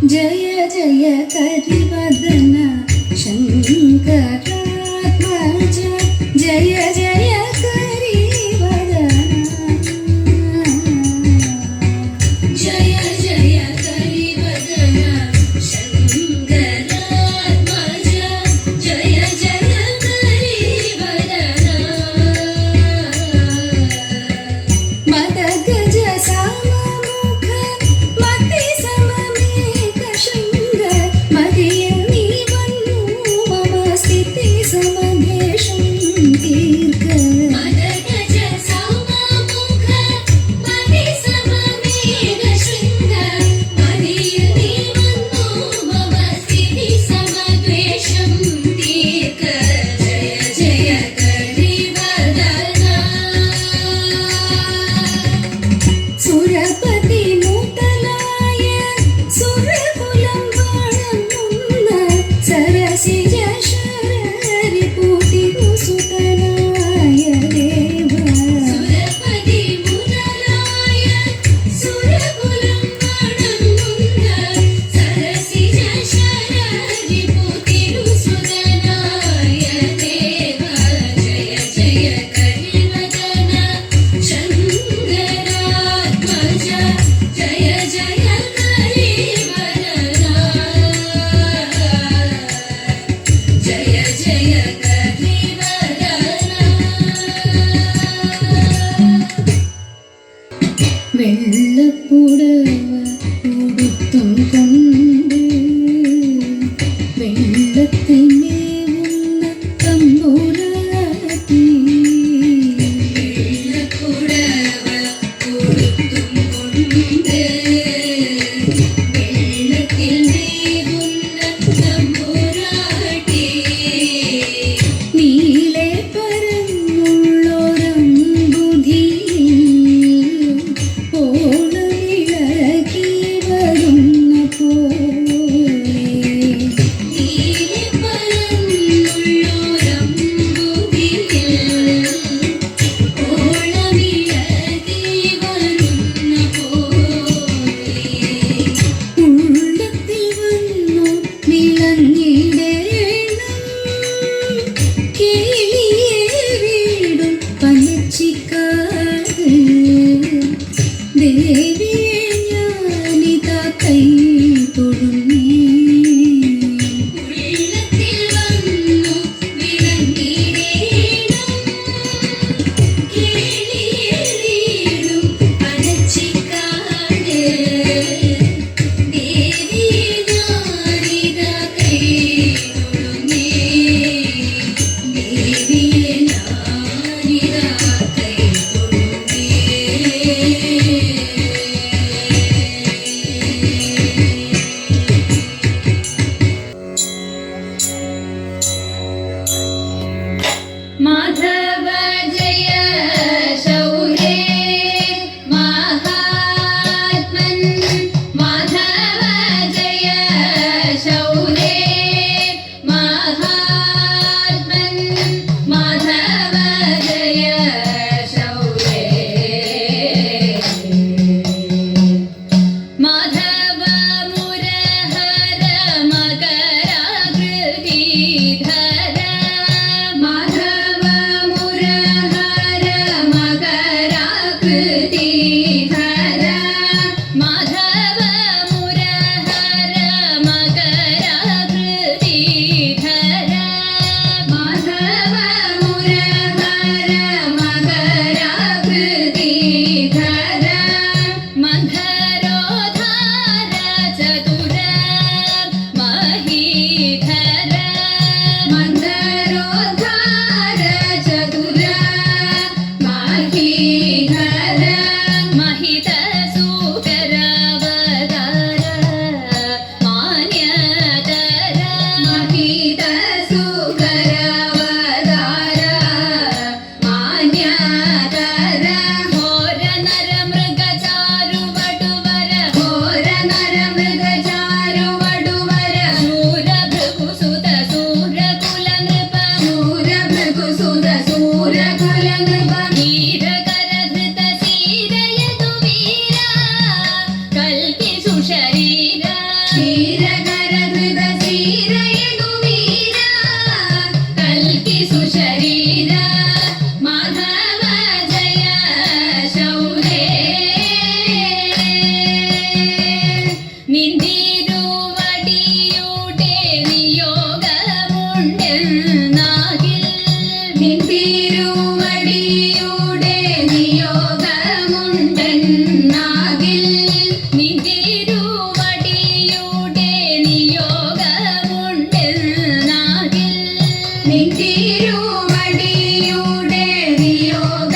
जय जय करिवदन शङ्करात्मज जय जय करिवदन जय जय करिवदन शङ्करात्मज जय जय करिवदन मदगज साममुख मति सममेक शृङ्ग मदियं नी वन्नु मम स्थिति समदेशं दीर्घ मदगज साममुख मति सममेक शृङ्ग मदियं नी वन्नु मम स्थिति समद्वेषं दीर्घ जय जय करिवदन സുരപതി നൂതനായ സുരകുലം വാഴുന്ന സരസിജ ശരരിപുതിരു സുതനായ ദേവ സുരപതി നൂതനായ സുരകുലം വാഴുന്ന സരസിജ ശരരിപുതിരു സുതനായ ദേവ ജയ ജയ കരിവദന ശങ്കരാത്മജ ജയ ജയ കരിവദന ജയ ജയ കരിവദന വെള്ളപ്പുടവ ഉടുത്തും കൊണ്ട് വെള്ളത്തിൽ മേവുന്ന തമ്പുരാട്ടി വെള്ളപ്പുടവ ഉടുത്തും കൊണ്ട് വെള്ളത്തിൽ മേവുന്ന തമ്പുരാട്ടി നീലെ പരന്നുള്ളൊരമ്പുധിയിൽ ഓണമിളകി വരുന്ന പോലെ നീലെ പരന്നുള്ളൊരമ്പുധിയിൽ ഓണമിളകി വരുന്ന പോലെ ഉള്ളത്തിൽ വന്നു വിളങ്ങിടേണം കിളിയെ വീടും പനച്ചിക്കാട് ദേവിയെ ഞാനിതാ കൈ തൊഴുന്നേ ഉള്ളത്തിൽ വന്നു വിളങ്ങിടേണം കിളിയെ വീടും പനച്ചിക്കാട് ദേവിയെ ഞാനിതാ കൈ തൊഴുന്നേ ദേവിയെ ഞാനിതാ കൈ തൊഴുന്നേ നിന്തിരുവടിയുടെ നിയോഗമുണ്ടെന്നാകിൽ നിന്തിരുവടിയുടെ നിയോഗമുണ്ടെന്നാകിൽ നിന്തിരുവടിയുടെ നിയോഗമുണ്ടെന്നാകിൽ നിന്തിരുവടിയുടെ നിയോഗമുണ്ടെന്നാകിൽ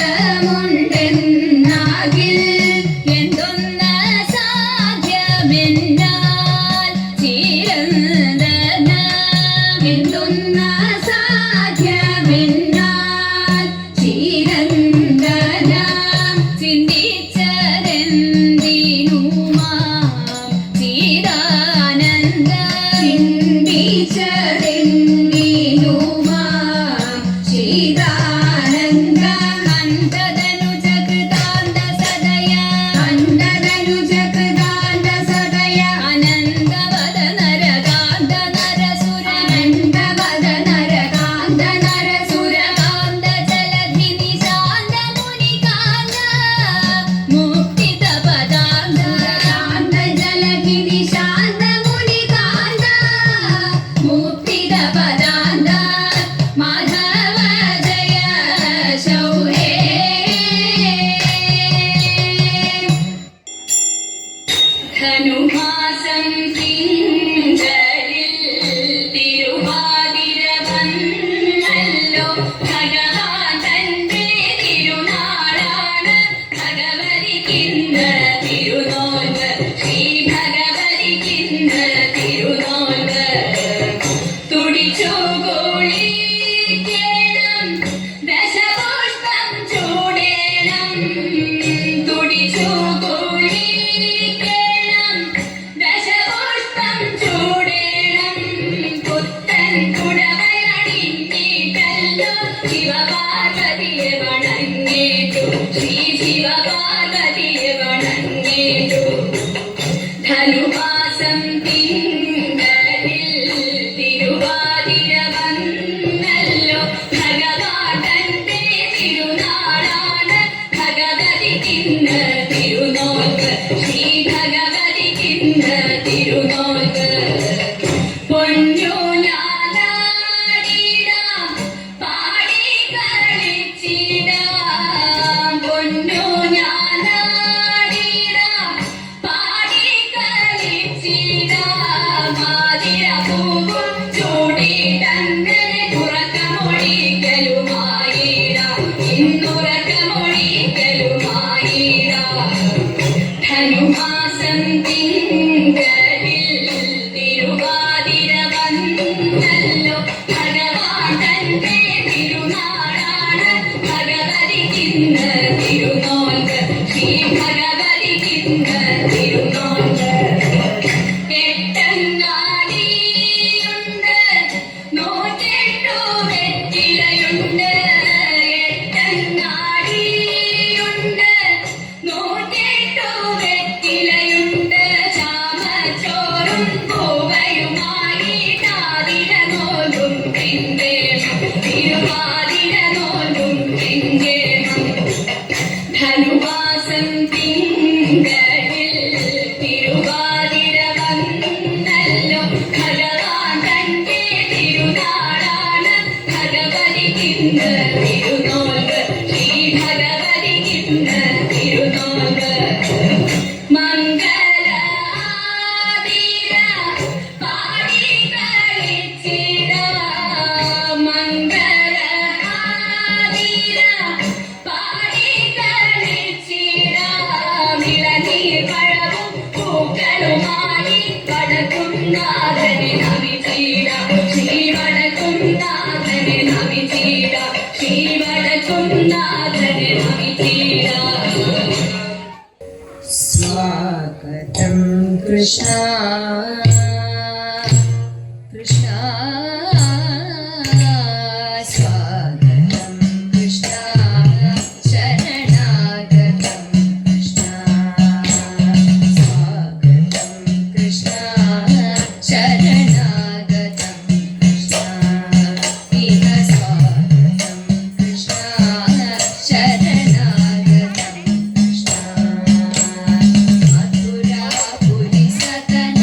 എന്തൊന്ന സാധ്യമെന്നാൽ ചിരന്തന എന്തൊന്ന സാധ്യമെന്നാൽ ചിരന്തന ചിന്തിച്ചതെന്തിനുമാ ചിദാനന്ദ ചിന്തിച്ചതെന്തിനുമാ ചിദാനന്ദ അന്തതനു ജഗദാന്ത സദയ അന്തതനു ജഗദാന്ത സദയ അനന്തവദ നരകാന്ത നരസുര അനന്തവദ നരകാന്ത നരസുര കാന്ത ജലധി നിശാന്ത മുനികാന്ത മുക്തിത പദാന്ത കാന്ത ജലധി നിശാന്ത മുനികാന്ത മുക്തിത പദാന്ത മാധവ ജയ ശൗരേ ധനുമാസം തിങ്കളിൽ തിരുവാതിര വന്നല്ലോ ഭഗവാന്റെ തിരുനാളാണ് ഭഗവതിക്കിന്ന് തിരുനോൻപ് ശ്രീ ഭഗവതിക്കിന്ന് തിരുനോൻപ് തുടിച്ചു കുളിക്കണം ദശപുഷ്പം ചൂടേണം തുടിച്ചു കുളിക്കണം ദശപുഷ്പം ചൂടേണം പുത്തൻ കുടവയണിഞ്ഞിട്ടല്ലോ ശിവപാർവതിയെ വണങ്ങിട്ടു ശ്രീ ശിവപാർവതിയെ വണങ്ങിട്ടു ധനുമാസം തിങ്കളിൽ തിരുവാതിര വന്നല്ലോ ഭഗവാന്റെ തിരുനാളാണ് ഭഗവതിക്കിന്ന് തിരുനോൻപ് ശ്രീ ഭഗവതിക്കിന്ന് തിരുനോൻപ് പൊന്നൂഞ്ഞാലാടിടാം പാടി കളിച്ചിടാം പൊന്നൂഞ്ഞാലാടിടാം പാടി കളിച്ചിടാം ആതിരപ്പൂവും ചൂടിയിട്ടങ്ങനെ ഉറക്കമൊഴിക്കലുമായിടാം ഇന്നുറക്കമൊഴിക്കലുമായിടാം ധനുമാസം തിങ്കളിൽ തിരുവാതിര വന്നല്ലോ ഭഗവാന്റെ തിരുനാളാണ് ഭഗവതിക്കിന്ന് തിരുനോൻപ് ശ്രീ ഭഗവതിക്കിന്ന് തിരുനോൻപ് എട്ടങ്ങാടിയുണ്ട് നൂറ്റെട്ടു വെറ്റിലയുണ്ട് എട്ടങ്ങാടിയുണ്ട് നൂറ്റെട്ടു വെറ്റിലയുണ്ട് ചാമച്ചോറും പൂവയുമായി താതിര നോലും എങ്കേണം തിരുവാതിര നോലും എങ്കേണം ധനുമാസം തിങ്കളിൽ തിരുവാതിര വന്നല്ലോ ഭഗവാന്റെ തിരുനാളാണ് ഭഗവതിക്കിന്ന് തിരുനോൻപ് ശ്രീ ഭഗവതിക്കിന്ന് തിരുനോൻപ് മംഗളാതിര പാടി കളിച്ചിടാം മംഗളാതിര പാടി കളിച്ചിടാം ഇളനീർ പഴവും പൂക്കളുമായി വടക്കുംനാഥനെ നമിച്ചിടാം ശ്രീ വടക്കുംനാഥനെ നമിച്ചിടാം ശ്രീ വടക്കുംനാഥനെ നമിച്ചിടാം स्वागतं कृष्ण कृष्ण स्वागतं कृष्ण शरणागतं कृष्ण स्वागतं कृष्ण शरणागतं कृष्ण इह स्वागतं कृष्ण शरणागतं कृष्ण मथुरापुरी सतन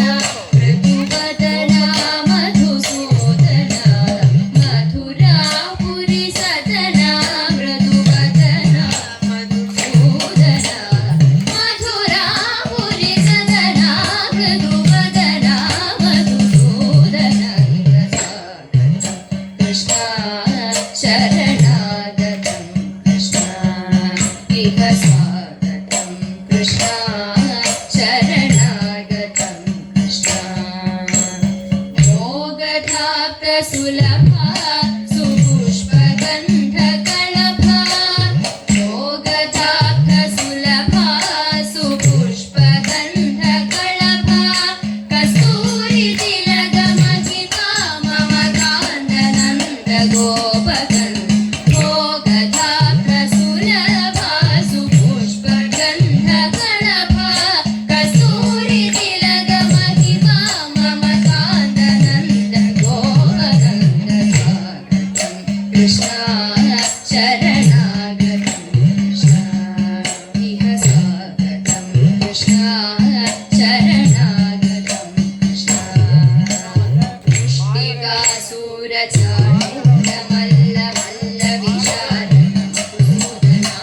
सुलभा सुपुष्पगन्धकलभा योगदात्त सुलभा सुपुष्पगन्धकलभा कस्तूरी तिलकमहिमा मम कान्दनन्द गोपकन् योगदात्त सुलभा सुपुष्पगन्धकलभा कस्तूरी तिलकमहिमा मम कान्दनन्द गोपकन् कृष्ण शरणागतं कृष्ण इह स्वागतं कृष्ण शरणागतं कृष्ण पुष्टिकासुरचाणूरमल्लमल्लविशारणमधुसूदना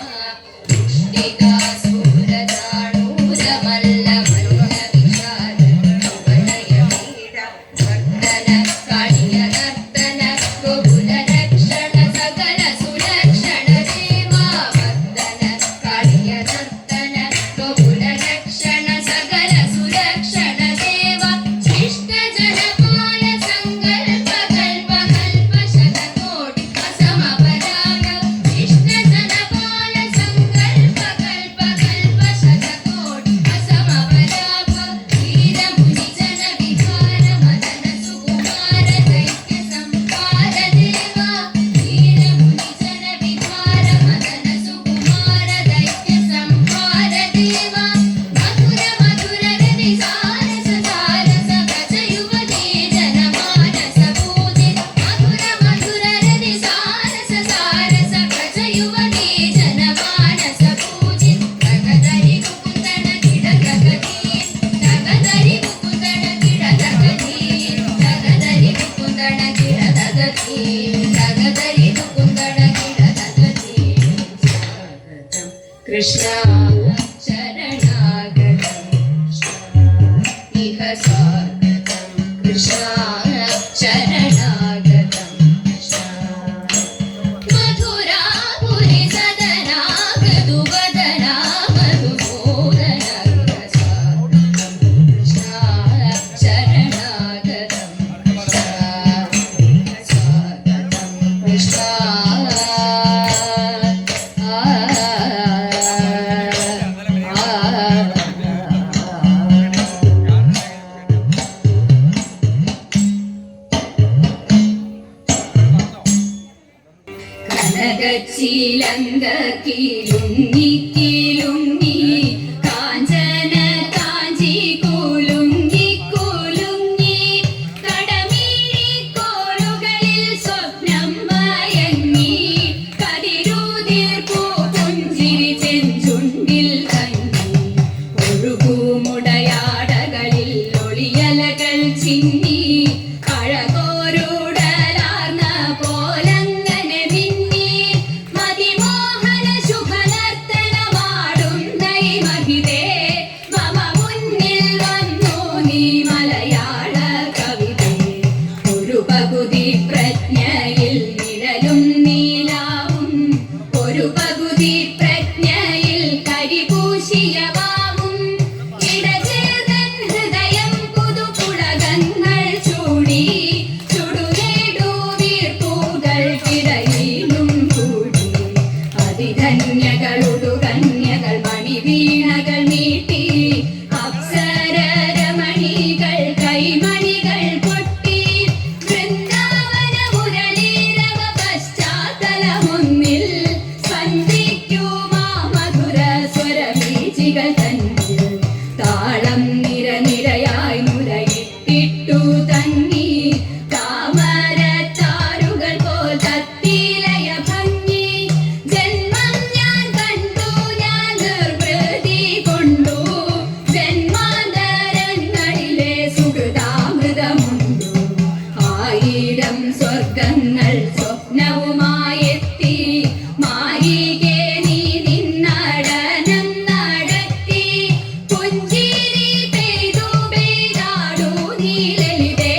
पुष्टिकासुरचाणूरमल्लमल्लविशारणमधुवलयवीरा वर्धन काळियनर्तन गोकुलरक्षण सकल सुलक्षण देवा वर्धन काळियनर्तन गोकुलरक्षण सकल सुलक्षण देवा शिष्ट जनपाल संकल्प कल्प कल्प शतकोटि असमपराग शिष्ट जनपाल संकल्प कल्प कल्प शतकोटि असमपराग वीर मुनि जन विहार मदन सुकुमार दैत्य संहार देवा वीर मुनि जन विहार मदन सुकुमार दैत्य संहार देवा मधुर मधुर रति सारस सारस भज युवती जनमानस पूजित मधुर मधुर रति सारस सारस भज युवती जनमानस पूजित तगदरि मुकुंदन गिಡ तगदी तगदरि मुकुंदन गिಡ तगदी तगदरि मुकुंदन गिಡ तगदी तगदरि मुकुंदन गिಡ तगदी स्वागतं कृष्ण शरणागतं इह स्वागतं कृष्ण शरणागतं मधुरापुरि सदना मधुवदना मधुसूदना इह स्वागतं कृष्ण शरणागतं स्वागतं कृष्ण കനകച്ചിലങ്കക്കിലുങ്ങി കിലുങ്ങി കാഞ്ചന കാഞ്ചി കുലുങ്ങി കുലുങ്ങി കടമീഴി കോലുകളിൽ സ്വപ്നം മയങ്ങി കതിരൂതിർ പൂപുഞ്ചിരി ചെഞ്ചുണ്ടിൽ തങ്ങി ഒഴുകുമുടയാടകളിൽ ഒളിയലകൾ ചിന്നി അഴകോരുടലാർന്ന പോലങ്ങനെ മിന്നി മതിമോഹന ശുഭനർത്തനമാടുന്ന ഈ മഹിതേ മമ മുന്നിൽ വന്നു നീ മലയാള കവിതേ ഒരു പകുതി പ്രജ്ഞയിൽ നിഴലും നീലാവും ഒരു പകുതി പ്രജ്ഞയിൽ കരിപൂശിയ വാവും ഇടചേർന്നൻ ഹൃദയം പുതുപുളകങ്ങൾ ചൂടി ചുടുനേടു വീർപ്പൂകൾക്കിടയിലും കൂടി അതിധന്യകളുടു കന്യകൾ മണിവീണകൾ മീട്ടി അപ്സരരമണികൾ കൈമണികൾ പൊട്ടി വൃന്ദാവന മുരളീരവ പശ്ചാത്തലമൊന്നിൽ സ്പന്ദിക്കുമാ മധുര സ്വരവീചികൾ തന്നിൽ താളം നിരനിരയായി മുരയിട്ടിട്ടു തങ്ങി താമരത്താരുകൾ പോൽ തത്തിലയ ഭംഗി ജന്മം ഞാൻ കണ്ടു ഞാൻ നിർവൃതി കൊണ്ടു ജന്മാന്തരങ്ങളിലെ സുഹൃതാമൃതമുണ്ടു ആയിരം സ്വർഗങ്ങൾ സ്വപ്നവുമായെത്തി മായികേ നീ നിന്നടനം നടത്തി പുഞ്ചിരി പെയ്തു പെയ്താടു നീ ലളിതേ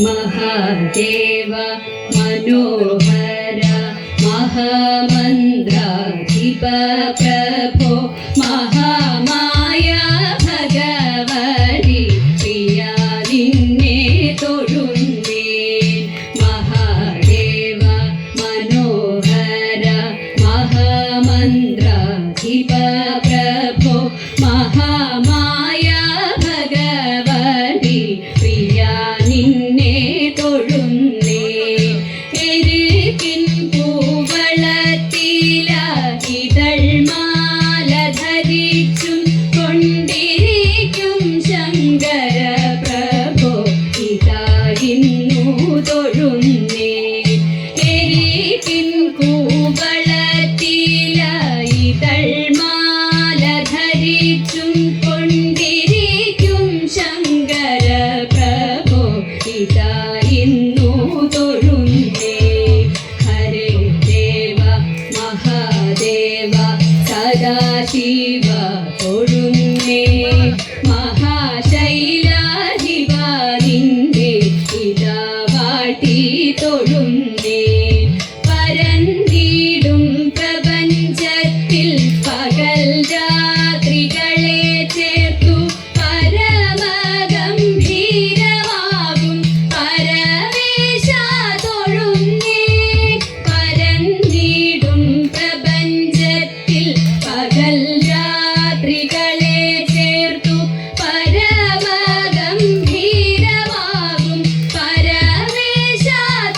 महादेव मनोहर महामन्त्राधिप प्रभो महामाया भगवति प्रिया निन्ने തൊഴുന്നേ महादेव मनोहर महामन्त्राधिप प्रभो महामाया भगवति प्रिया നിന്നെ തൊഴുന്നേ എരികിൻ പൂവളത്തില ഇതൾമാല ധരിച്ചും കൊണ്ടിരിക്കും ശങ്കര പ്രഭോ ഇതാ ഇന്നു തൊഴുന്നേ എരികിൻ പൂവളത്തില ഇതൾമാല ധരിച്ചും കൊണ്ടിരിക്കും ശങ്കര പ്രഭോ ഇതാ ഇന്നു തൊഴുന്നേ ഹരേ ദേവ മഹാദേവ സദാശിവ തൊഴുന്നേ മഹാശൈലാധിപ നിന്നെ ഇതാ വാട്ടി തൊഴുന്നേ പരന്തിടും പ്രപഞ്ചത്തിൽ പകൽ രാത്രികളെ ചേർത്തു പരമഗംഭീരമാകും പരമേശ തൊഴുന്നേ പരന്തിടും പ്രപഞ്ചത്തിൽ പകൽ രാത്രികളെ ചേർത്തു പരമഗംഭീരമാകും പരമേശ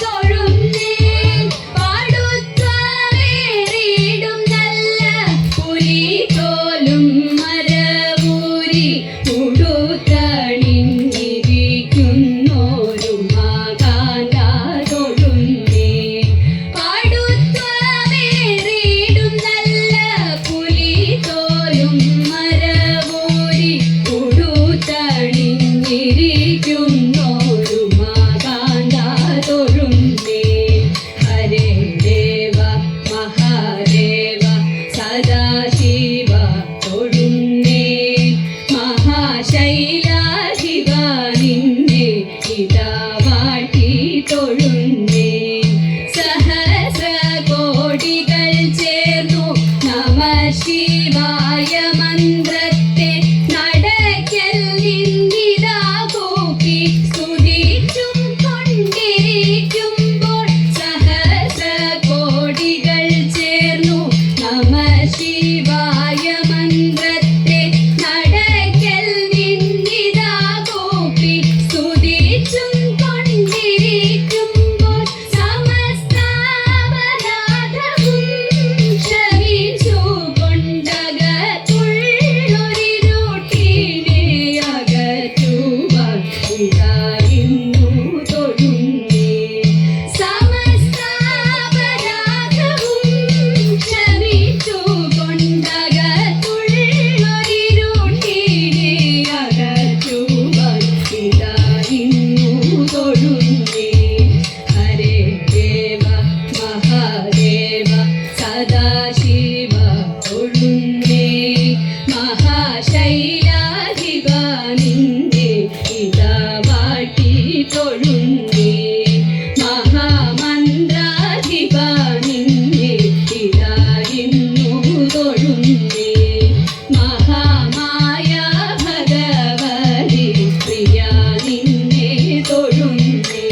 തൊഴുന്നേ പാടുത്വമേറിടും നല്ല പുലിതോലും മരവൂരി ഉടുത്തണിഞ്ഞിരിക്കുന്നോരു മാകാന്ത തൊഴുന്നേ പാടുത്വമേറിടും നല്ല പുലിതോലും മരവൂരി ഉടുത്തണിഞ്ഞിരിക്കുന്നോരു മാകാന്ത തൊഴുന്നേ ഹരേ ദേവ മഹാദേവ സദാശിവ തൊഴുന്നേ മഹാശൈലാധിപ നിന്നെ ഇതാ വാട്ടി തൊഴുന്നേ സഹസ്രകോടികൾ ചേർന്നു നമ ശിവായ മന്ത്രത്തെ നടക്കൽ നിന്നിതാ കൂപ്പി സ്തുതിച്ചും കൊണ്ടിരിക്കുമ്പോൾ സഹസ്രകോടികൾ ചേർന്നു നമ ശിവായ മന്ത്രത്തെ നടക്കൽ നിന്നിതാ കൂപ്പി സ്തുതിച്ചും കൊണ്ടിരിക്കുമ്പോൾ സമസ്താപരാധവും ക്ഷമിച്ചു കൊണ്ടകത്തുള്ളൊരിരുട്ടിനെ അകറ്റുവാൻ ഇതാ ഇന്നു തൊഴുന്നേ സമസ്താപരാധവും ക്ഷമിച്ചു കൊണ്ടകത്തുള്ളൊരിരുട്ടിനെ അകറ്റുവാൻ ഇതാ ഇന്നു തൊഴുന്നേ ഹരേ ദേവ മഹാദേവ സദാശിവ തൊഴുന്നേ മഹാശൈലാധിപ നിന്നെ ഇതാ വാട്ടി തൊഴുന്നേ മഹാമന്ത്രാധിപ നിന്നെ ഇതാ ഇന്നു തൊഴുന്നേ മഹാമായ ഭഗവതി പ്രിയ നിന്നെ തൊഴുന്നേ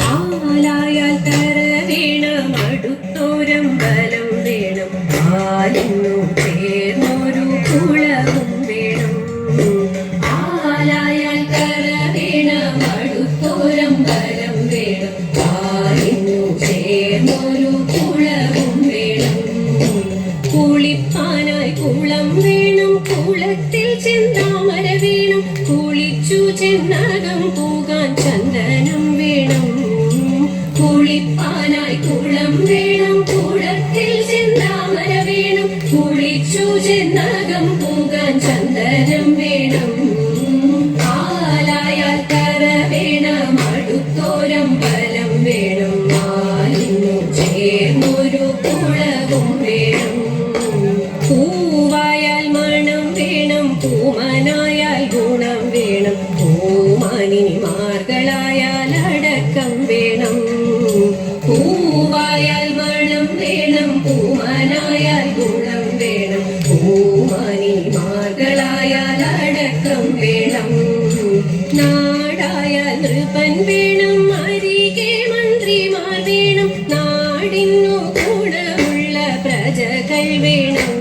ആലായാൽ തര വേണം അടുത്തോരം ബലം വേണം ആലിന്നു ചേർന്നൊരു കുളവും വേണം ആലായാൽ കര വേണം അടുത്തോരം ബലം വേണം ആലിന്നു ചേർന്നൊരു കുളവും വേണം കുളിപ്പാനായി കുളം വേണം കുളത്തിൽ ചെന്താമര വേണം കുളിച്ചു ചെന്നകം പോകാൻ ചന്ദനം വേണം കുളിപ്പാനായി കുളം വേണം കുളത്തിൽ ചെന്താമര വേണം കുളിച്ചു ചെന്നകം പോകാൻ ചന്ദനം വേണം ആലായാൽ കര വേണം അടുത്തോരം ബലം വേണം ആലിന്നു ചേർന്നൊരു കുളവും വേണം പൂവായാൽ മണം വേണം പൂ ഊമനായാൽ ഗുണം വേണം, ഓമാനിമാർകളായാൽ അടക്കം വേണം. പൂവായാൽ മണം വേണം, പൂമനായാൽ ഗുണം വേണം, ഓമാനിമാർകളായാൽ അടക്കം വേണം. നാടായാൽ നൃപൻ വേണം, അരികെ മന്ത്രിമാർ വേണം, നാടിനു ഗുണമുള്ള പ്രജകൾ വേണം.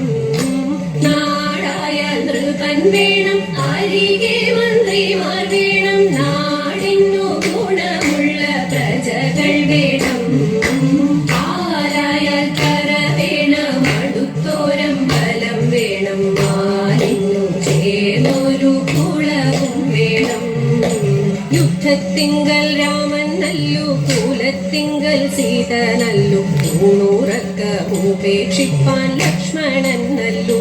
നാടായാൽ നൃപൻ വേണം, അരികെ മന്ത്രിമാർ വേണം, നാടിനു ഗുണമുള്ള പ്രജകൾ വേണം. ആരായാൽ കര വേണം, അടുത്തോരം ബലം വേണം, മാലിന്നു ചേർന്നൊരു കുളവും വേണം. യുദ്ധത്തിങ്കൽ രാമൻ നല്ലു, കുലത്തിങ്കൽ സീത നല്ലു, ഊണുറക്ക ഉപേക്ഷിപ്പാൻ ലക്ഷ്മണൻ നല്ലു.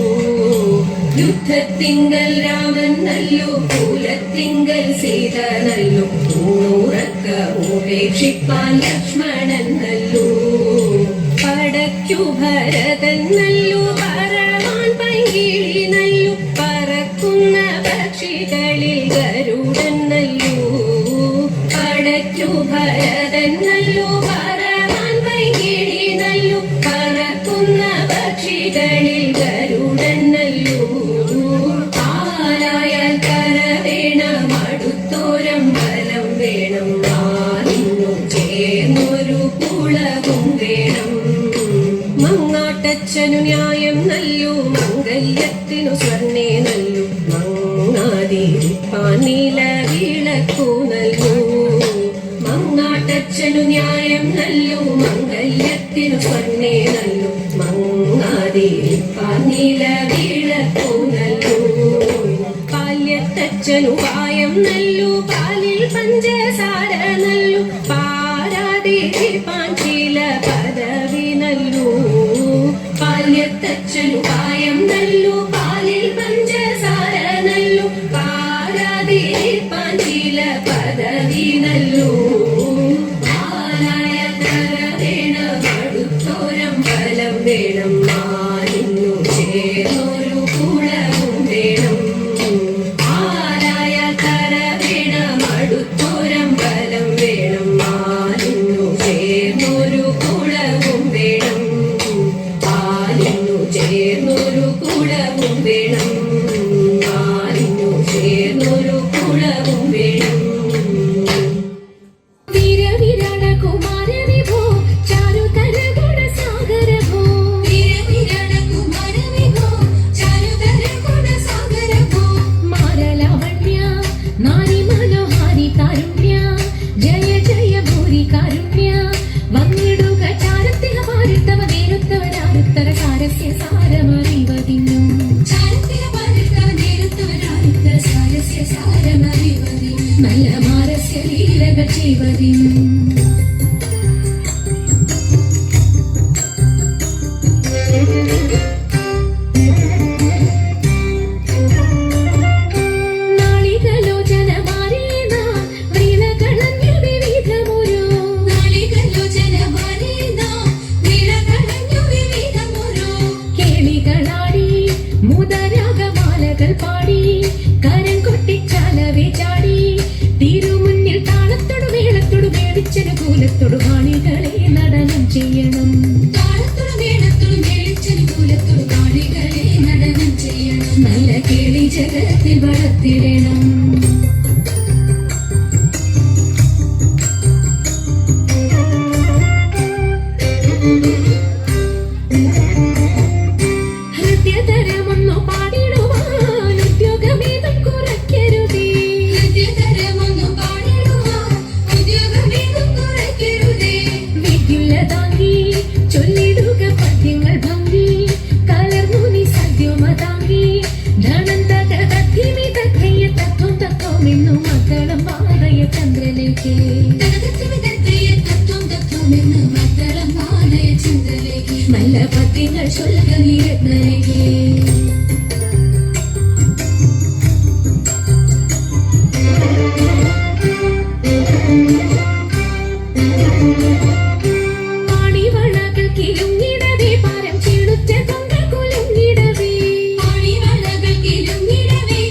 യുദ്ധത്തിങ്കൽ രാമൻ നല്ലു, കുലത്തിങ്കൽ സീത നല്ലു, ഊണുറക്ക ഉപേക്ഷിപ്പാൻ ലക്ഷ്മണൻ നല്ലു. പടയ്ക്കു ഭരതൻ നല്ലു, പറവാൻ പൈങ്കിളി നല്ലു, പറക്കുന്ന പക്ഷികളിൽ ഗരുഡൻ നല്ലു. പടയ്ക്കു ഭരതൻ നല്ലു, പറവാൻ പൈങ്കിളി നല്ലു, പറക്കുന്ന പക്ഷികളിൽ ഗരുഡൻ നല്ലു. ആരായാൽ കര വേണം, അടുത്തോരം ബലം വേണം, മാറിന്നു ചേർന്നൊരു കുളവും വേണം. മങ്ങാട്ടച്ഛനു ന്യായം നല്ലു, മംഗല്യത്തിനു സ്വർണ്ണേ നല്ലു, മങ്ങാതിരിപ്പാൻ നീല വിളക്കു നല്ലു. മങ്ങാട്ടച്ഛനു ന്യായം നല്ലു, മംഗല്യത്തിനു സ്വർണ്ണേ നല്ലു, മങ്ങാതിരിപ്പാൻ നീല വിളക്കു നല്ലു. പാല്യത്തച്ഛനു പായം നല്ലു, പാലിൽ പഞ്ചസാര നല്ലു, പാരാതിരിപ്പാൻ ചില പദവി നല്ലു. പാല്യത്തച്ഛനു പായം നല്ലു, പാലിൽ പഞ്ചസാര നല്ലു, പാരാതിരിപ്പാൻ ചില പദവി നല്ലു. ആരായാൽ കര വേണം, അടുത്തോരം ബലം വേണം, മാലിന്നു ചേർന്നൊരു കുളവും വേണം. ആരായാൽ കര വേണം, അടുത്തോരം ബലം വേണം, മാലിന്നു ചേർന്നൊരു കുളവും വേണം. മാലിന്നു ചേർന്നൊരു കുളവും വേണം, മാലിന്നു ചേർന്നൊരു കുളവും വേണം. വീരവിരാട കുമാര വിഭോ, ചാരുതര ഗുണസാഗര ഭോ. വീരവിരാട കുമാര വിഭോ, ചാരുതര ഗുണസാഗര ഭോ. മാരലാവണ്യ നാരി മനോഹാരി കാരുണ്യ, ജയ ജയ ഭൂരി കാരുണ്യ. വന്നിടുക ചാരത്തിക പാരിത്തവ നേരുത്തവരാരുത്തര സാരസ്യ സാരമറിവതിന്നു. ചാരത്തിക പാരിത്തവ നേരുത്തവരാരുത്തര സാരസ്യ സാരമറിവതിന്നു. നല്ല മാരസ്യ ലീലകൾ ചെയ്വതിന്നു. നാളികലോചനമാരേന വ്രീലകളഞ്ഞു വിവിധമൊരു. നാളികലോചനമാരേന വ്രീലകളഞ്ഞു വിവിധമൊരു. കേളികളാടി മുദരാഗമാലകൾ പാടി, കരം കൊട്ടിച്ചാലവേ ചാടി, തിരുമുന്നിൽ താളത്തോടു മേളത്തോടു മേടിച്ചൊരു കൂലത്തോടു കാണികളെ നടനം ചെയ്യണം. താളത്തോടു മേളത്തോടു മേടിച്ചൊരു കൂലത്തോടു കാണികളെ നടനം ചെയ്യണം. നല്ല കേളി ജഗത്തിൽ വളർത്തിടണം. ഹൃദയതരമൊന്നു പാടിടുവാൻ ഉദ്യോഗമേതും കുറയ്ക്കരുതേ. ഹൃദയതരമൊന്നു പാടിടുവാൻ ഉദ്യോഗമേതും കുറയ്ക്കരുതേ. വിദ്യുല്ലതാങ്കി ചൊല്ലിടുക പദ്യങ്ങൾ ഭംഗി, കലർന്നു നീ സദ്യമതാങ്കി. ധനന്തക തദ്ധിമി തദ്ധിയ തത്വം തത്വമെന്നു മക്കളും പാതയ ചന്ദ്രലേക്ക്. തത്വം തത്വമെന്നു മക്കളും പാതയ ചന്ദ്രലേക്ക്. നല്ല പദ്യങ്ങൾ ചൊല്ലുക നീ രത്നരേഖേ. പാണിവളകൾ കിലുങ്ങിടവേ, പാരം ചീടുറ്റ കൊണ്ട കുലുങ്ങിടവേ. പാണിവളകൾ കിലുങ്ങിടവേ,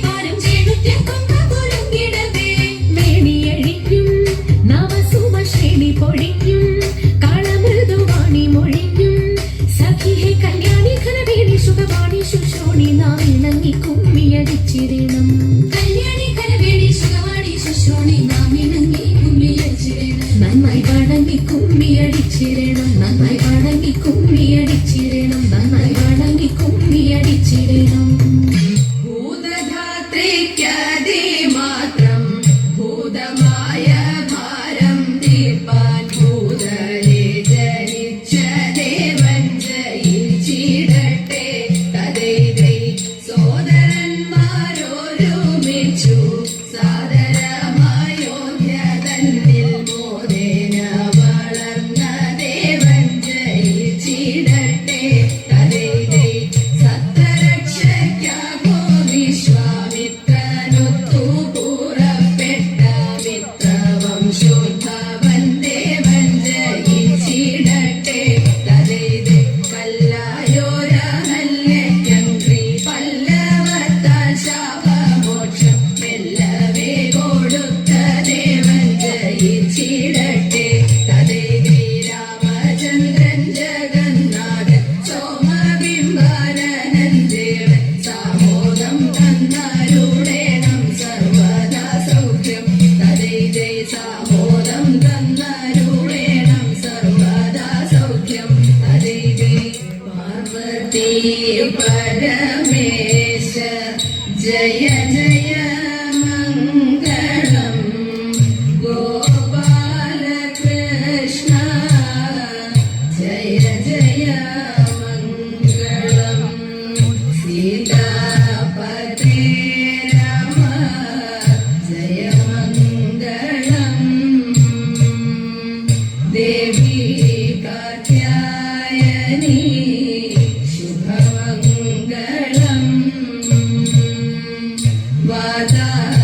ജയ ജയ മംഗളം ഗോപാലകൃഷ്ണ ജയ ജയ മംഗളം സീതാപതേ രാമ ജയ മംഗളം ദേവി കാത്യായനി ശുഭമംഗളം വാതാ